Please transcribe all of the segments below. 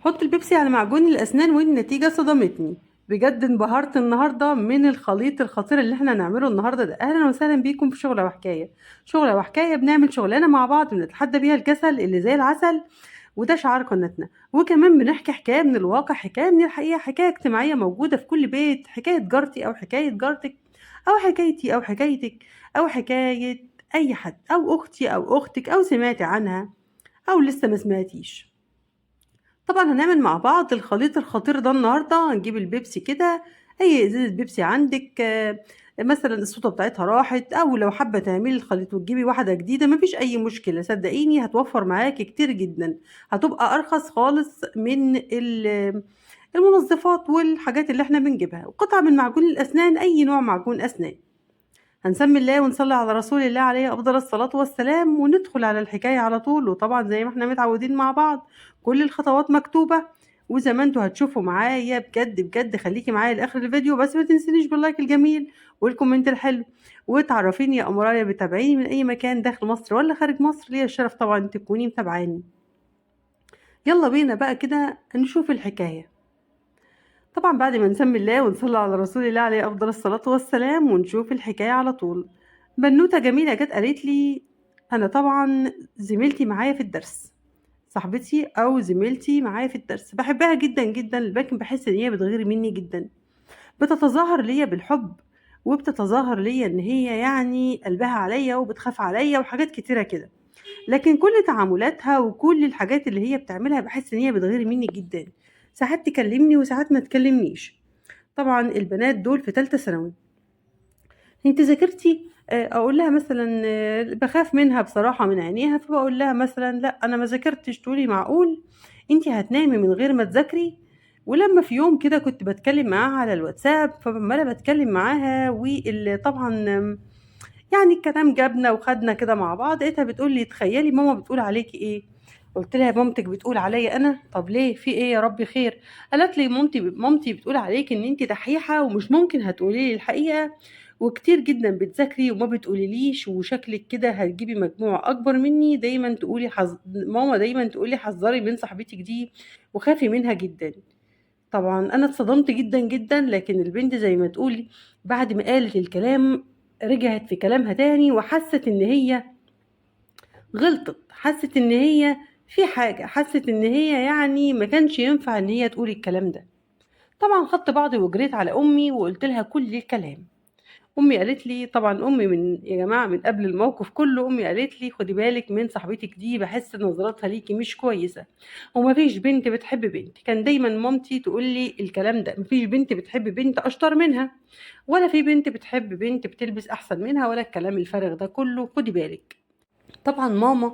حط البيبسي على معجون الأسنان والنتيجة صدمتني. بجد انبهرت النهاردة من الخليط الخطير اللي احنا هنعمله النهاردة ده. أهلا وسهلا بيكم في شغلة وحكاية. شغلة وحكاية بنعمل شغلانة مع بعض بنتحدى بيها الكسل اللي زي العسل، وده شعار قناتنا. وكمان بنحكي حكاية من الواقع، حكاية من الحقيقة، حكاية اجتماعية موجودة في كل بيت، حكاية جارتي أو حكاية جارتك أو حكايتي أو حكايتك أو حكاية أي حد، أو أختي أو أختك، أو سمعتي عنها أو لسه ما سمعتيش. طبعًا هنعمل مع بعض الخليط الخطير ده النهارده. هنجيب البيبسي كده، أي إزازة بيبسي عندِك، مثلًا الصودا بتاعتها راحت، أو لو حابة تعملي الخليط وتجيبي واحدة جديدة ما فيش أي مشكلة، صدقيني هتوفّر معاكِ كتير جدًا، هتبقى أرخص خالص من المنظفات والحاجات اللي إحنا بنجيبها، وقطعة من معجون الأسنان، أي نوع معجون أسنان. هنسمي الله ونصلي على رسول الله عليه أفضل الصلاة والسلام، وندخل على الحكاية على طول. وطبعًا زي ما إحنا متعودين مع بعض كل الخطوات مكتوبة، وزي ما أنتم هتشوفوا معايا بجد بجد خليكِ معايا لآخر الفيديو. بس ما تنسينيش باللايك الجميل والكومنت الحلو، وتعرفيني يا أمورايا بتتابعيني من أي مكان داخل مصر والّا خارج مصر. ليا الشرف طبعًا إن تكوني متابعاني. يالّا بينا بقى كده نشوف الحكاية. طبعًا بعد ما نسمّي الله ونصلّي على رسول الله عليه أفضل الصلاة والسلام ونشوف الحكاية على طول. بنوتة جميلة جات قالت لي: أنا طبعًا زميلتي معايا في الدرس، صاحبتي أو زميلتي معايا في الدرس، باحبها جدًا، جدًا، لكن باحس إن هي بتغير منّي جدًا، بتتظاهر ليّا بالحب، وبتتظاهر ليّا إن هي يعني قلبها عليّا وبتخاف عليّا وحاجات كتيرة كده، لكن كل تعاملاتها وكل الحاجات اللي هي بتعملها باحس إن هي بتغير منّي جدًا، ساعات تكلمني وساعات ما تكلمنيش. طبعًا البنات دول في تالتة ثانوي. أنتِ ذاكرتِ؟ أقول لها مثلًا باخاف منها بصراحة من عينيها، فباقول لها مثلًا: "لأ أنا ما ذاكرتش." تقول لي: "معقول! أنتِ هتنامي من غير ما تذاكري؟" ولمّا في يوم كده كنت باتكلم معاها على الواتساب، فعمّالة باتكلم معاها طبعًا يعني الكلام جابنا وخدنا كده مع بعض، لقيتها بتقول لي: "تخيّلي ماما بتقول عليكِ إيه؟" قُلت لها: "مامتِك بتقول عليّا أنا؟ طب ليه، في إيه يا رب خير؟" قالت لي: "مامتي بتقول عليكِ إن أنتِ دحيحة ومش ممكن هتقولي لي الحقيقة، وكتير جدًا بتذاكري وما بتقوليليش، وشكلِك كده هتجيبي مجموع أكبر منّي، ماما دايمًا تقول لي حذّري من صاحبتِك دي وخافي منها جدًا." طبعًا أنا اتصدمت جدًا، جدًا، لكن البنت زي ما تقولي بعد ما قالت الكلام رجعت في كلامها تاني، وحست إن هي غلطت، حست إن هي في حاجة، حست إن هي يعني ما كانش ينفع إن هي تقول الكلام ده. طبعًا خدت بعضي وجريت على أمي وقُلت لها كل الكلام. أمي قالت لي طبعًا أمي يا جماعة من قبل الموقف كلّه، أمي قالت لي: "خدي بالِك من صاحبتِك دي، باحس نظراتها ليكِ مش كويسة، وما فيش بنت بتحب بنت." كان دايمًا مامتي تقول لي الكلام ده: "ما فيش بنت بتحب بنت أشطر منها، ولا في بنت بتحب بنت بتلبس أحسن منها، ولا الكلام الفارغ ده كلّه، خدي بالِك." طبعًا ماما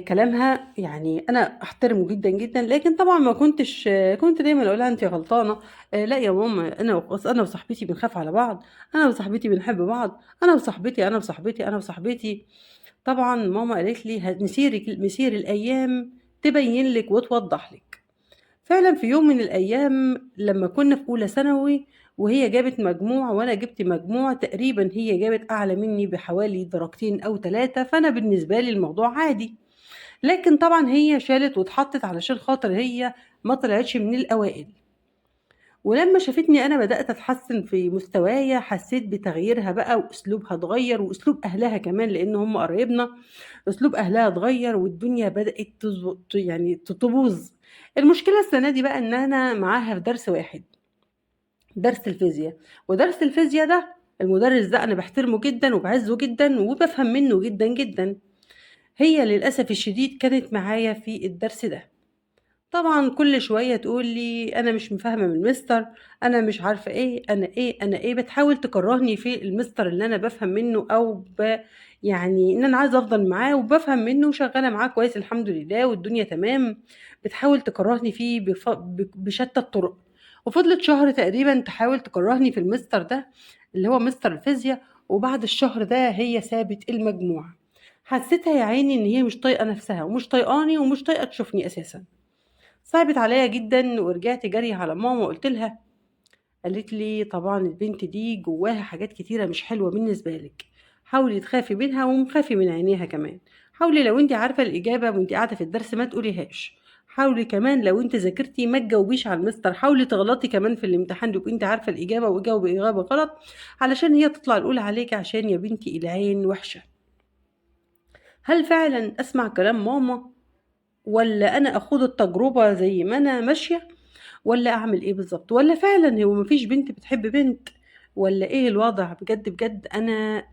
كلامها يعني أنا أحترمه جدًا، جدًا، لكن طبعًا ما كنتش كنت دايمًا أقول لها: "أنتِ غلطانة، لأ يا ماما أنا وصاحبتي بنخاف على بعض، أنا وصاحبتي بنحب بعض، أنا وصاحبتي، أنا وصاحبتي، أنا وصاحبتي." طبعًا ماما قالت لي: مسير الأيام تبيّن لِك وتوضّح لِك." فعلًا في يوم من الأيام لمّا كنا في أولى ثانوي وهي جابت مجموع وأنا جِبت مجموع تقريبًا هي جابت أعلى منّي بحوالي درجتين أو 3، فأنا بالنسبة لي الموضوع عادي، لكن طبعًا هي شالت واتحطّت علشان خاطر هي ما طلعتش من الأوائل. ولمّا شافتني أنا بدأت أتحسّن في مستوايا، حسّيت بتغييرها بقى وأسلوبها اتغيّر وأسلوب أهلها كمان لإن هم قرايبنا، أسلوب أهلها اتغيّر والدنيا بدأت يعني تبوظ. المشكلة السنة دي بقى إن أنا معاها في درس واحد، درس الفيزيا، ودرس الفيزيا ده المُدرِّس ده أنا باحترمه جدًا وباعزّه جدًا وبافهم منّه جدًا، جدًا. هي للأسف الشديد كانت معايا في الدرس ده. طبعًا كل شوية تقول لي: "أنا مش فاهمة من المستر، أنا مش عارفة إيه، أنا إيه، أنا إيه." بتحاول تكرّهني في المستر اللي أنا بافهم منّه أو يعني إن أنا عايزة أفضل معاه وبافهم منّه وشغّالة معاه كويس الحمد لله والدنيا تمام، بتحاول تكرّهني فيه بشتى الطُرق. وفضلت شهر تقريبًا تحاول تكرّهني في المستر ده اللي هو مستر الفيزيا، وبعد الشهر ده هي سابت المجموع. حسّيتها يا عيني إن هي مش طايقة نَفْسها ومش طايقاني ومش طايقة تشوفني أساسًا. صعبت عليّا جدًا ورجعت جري على ماما وقُلت لها، قالت لي: "طبعًا البنت دي جواها حاجات كتيرة مش حلوة بالنسبة لِك، حاولي تخافي منها وخافي من عينيها كمان، حاولي لو أنتِ عارفة الإجابة وأنتِ قاعدة في الدرس ما تقوليهاش، حاولي كمان لو انت ذاكرتي ما تجاوبيش على المستر، حاولي تغلطي كمان في الامتحان تبقي انت عارفه الاجابه وجاوبي اجابه غلط علشان هي تطلع الاولى عليك، عشان يا بنتي العين وحشه. هل فعلا اسمع كلام ماما، ولا انا اخوض التجربه زي ما انا ماشيه، ولا اعمل ايه بالظبط؟ ولا فعلا هو مفيش بنت بتحب بنت، ولا ايه الوضع؟ بجد بجد انا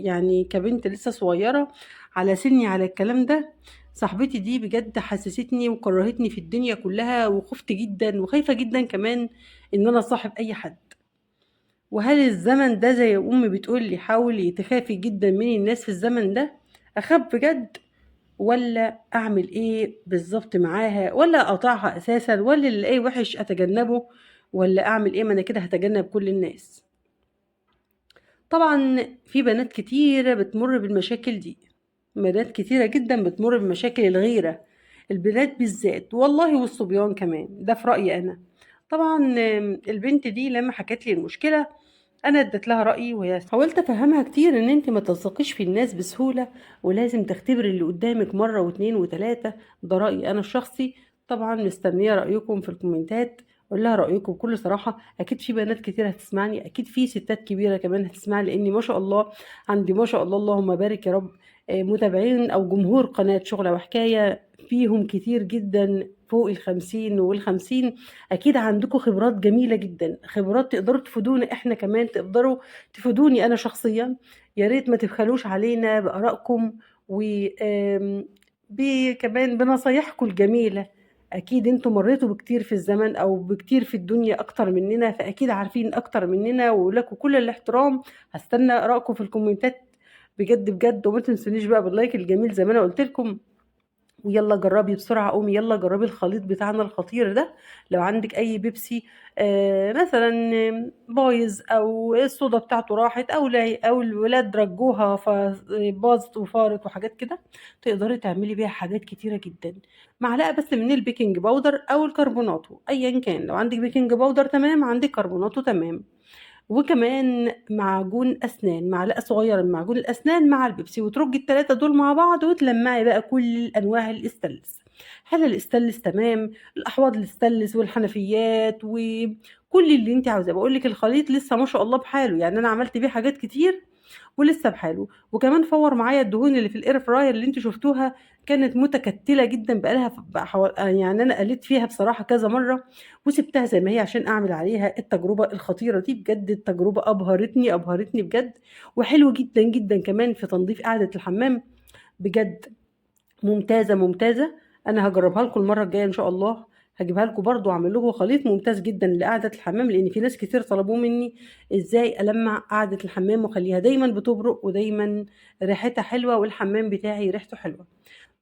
يعني كبنت لسه صغيرة على سني على الكلام ده، صاحبتي دي بجد حسستني وكرهتني في الدنيا كلها، وخفت جدا وخايفة جدا كمان ان انا صاحب اي حد. وهل الزمن ده زي امي بتقولي حاولي تخافي جدا من الناس في الزمن ده؟ اخاف بجد، ولا اعمل ايه بالظبط معاها، ولا اقاطعها اساسا، ولا اللي الاقيه وحش اتجنبه، ولا اعمل ايه؟ ما انا كده هتجنب كل الناس. طبعا في بنات كتيرة بتمر بالمشاكل دي، بنات كتيرة جدا بتمر بمشاكل الغيرة، البنات بالذات والله والصبيان كمان، ده في رأيي أنا. طبعا البنت دي لما حكت لي المشكلة انا اديت لها رايي، وهي حاولت افهمها كتير ان انت ما تثقيش في الناس بسهوله، ولازم تختبري اللي قدامك مره واتنين وتلاته. ده رايي انا الشخصي. طبعا مستنيه رايكم في الكومنتات، قول لها رايكم بكل صراحه. اكيد في بنات كتير هتسمعني، اكيد في ستات كبيره كمان هتسمعني، لاني ما شاء الله عندي ما شاء الله اللهم بارك يا رب متابعين او جمهور قناه شغله وحكايه فيهم كتير جدا فوق الخمسين والخمسين. اكيد عندكم خبرات جميله جدا، خبرات تقدروا تفيدونا احنا كمان، تقدروا تفيدوني انا شخصيا. يا ريت ما تبخلوش علينا بارائكم و كمان بنصايحكم الجميله. اكيد انتوا مريتوا بكتير في الزمن او بكتير في الدنيا اكتر مننا، فاكيد عارفين اكتر مننا، ولكم كل الاحترام. هستنى ارائكم في الكومنتات بجد بجد، وما تنسونيش بقى باللايك الجميل زي ما انا قلت لكم. ويلا جربي بسرعة، قومي يلا جربي الخليط بتاعنا الخطير ده. لو عندك أي بيبسي مثلا بايظ، أو الصودا بتاعته راحت، أو الولاد رجوها فباظت وفارت وحاجات كده، تقدري تعملي بيها حاجات كتيرة جدا. معلقة بس من البيكنج باودر أو الكربوناتو أيا كان، لو عندك بيكنج باودر تمام، عندك كربوناتو تمام. وكمان معجون أسنان، معلقة صغيرة من معجون الأسنان مع البيبسي، وترجي التلاتة دول مع بعض، وتلمعي بقى كل أنواع الاستانلس. حلل الاستانلس تمام، الأحواض الاستانلس والحنفيات وكل اللي انت عاوزاه. بقول لك الخليط لسه ما شاء الله بحاله، يعني أنا عملت بيه حاجات كتير ولسه بحاله. وكمان فور معايا الدهون اللي في الاير فراير اللي انتوا شفتوها، كانت متكتله جدا بقالها يعني انا قلت فيها بصراحه كذا مره، وسبتها زي ما هي عشان اعمل عليها التجربه الخطيره دي. بجد التجربه ابهرتني ابهرتني بجد، وحلو جدا جدا كمان في تنظيف قاعده الحمام. بجد ممتازة ممتازة. أنا هجربها لكم المرة الجاية إن شاء الله، هجيبها لكم برضو أعمل لكم خليط ممتاز جدا لقعدة الحمام، لأن في ناس كتير طلبوه مني إزاي ألمع قعدة الحمام وأخليها دايما بتبرق ودايما ريحتها حلوة، والحمام بتاعي ريحته حلوة.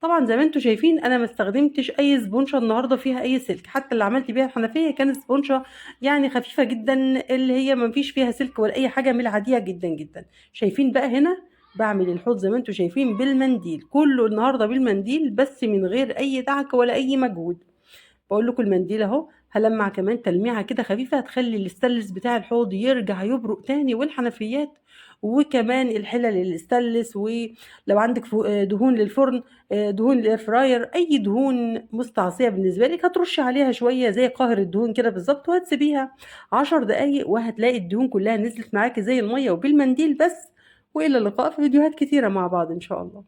طبعا زي ما انتم شايفين انا ما استخدمتش اي سبونشه النهارده فيها اي سلك، حتى اللي عملت بيها الحنفيه كانت سبونشه يعني خفيفه جدا، اللي هي ما فيش فيها سلك ولا اي حاجه، من العاديه جدا جدا. شايفين بقى هنا بعمل الحوض زي ما انتم شايفين بالمنديل، كله النهارده بالمنديل بس من غير اي دعك ولا اي مجهود. بقول لكم المنديل اهو، هلمع كمان تلميعه كده خفيفه هتخلي الاستانلس بتاع الحوض يرجع يبرق تاني، والحنفيات وكمان الحلل الاستانلس. ولو عندك دهون للفرن، دهون الاير فراير، اي دهون مستعصيه بالنسبه لك هترشي عليها شويه زي قاهر الدهون كده بالظبط، وهتسيبيها 10 دقايق وهتلاقي الدهون كلها نزلت معاكي زي الميه وبالمنديل بس. والى اللقاء في فيديوهات كتيره مع بعض ان شاء الله.